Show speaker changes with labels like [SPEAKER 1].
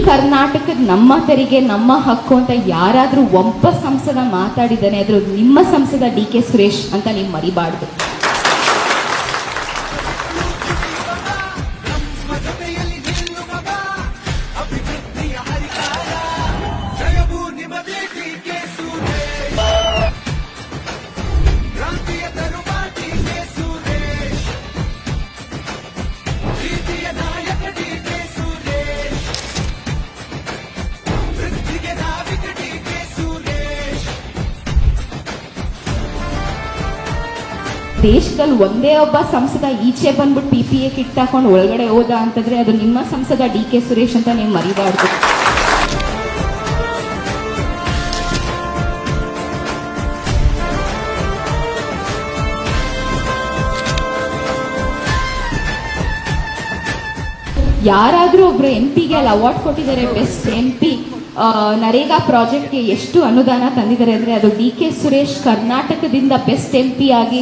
[SPEAKER 1] ಕರ್ನಾಟಕದ ನಮ್ಮ ತೆರಿಗೆ ನಮ್ಮ ಹಕ್ಕು ಅಂತ ಯಾರಾದ್ರೂ ಒಬ್ಬ ಸಂಸದ ಮಾತಾಡಿದ್ದಾನೆ ಆದ್ರೂ ನಿಮ್ಮ ಸಂಸದ DK ಸುರೇಶ್ ಅಂತ ನೀವು ಮರಿಬಾರ್ದು. ದೇಶದಲ್ಲಿ ಒಂದೇ ಒಬ್ಬ ಸಂಸದ ಈಚೆ ಬಂದ್ಬಿಟ್ಟು PPA ಕಿಟ್ ಹಾಕೊಂಡು ಒಳಗಡೆ ಹೋದ ಅಂತಂದ್ರೆ ಅದು ನಿಮ್ಮ ಸಂಸದ DK ಸುರೇಶ್ ಅಂತ ನೀವು ಮರಿಬಾರ್ದು. ಯಾರಾದ್ರೂ ಒಬ್ರು MP ಅಲ್ಲಿ ಅವಾರ್ಡ್ ಕೊಟ್ಟಿದ್ದಾರೆ, ಬೆಸ್ಟ್ MP. ನರೇಗಾ ಪ್ರಾಜೆಕ್ಟ್ಗೆ ಎಷ್ಟು ಅನುದಾನ ತಂದಿದ್ದಾರೆ ಅಂದ್ರೆ ಅದು DK ಸುರೇಶ್ ಕರ್ನಾಟಕದಿಂದ ಬೆಸ್ಟ್ MP ಆಗಿ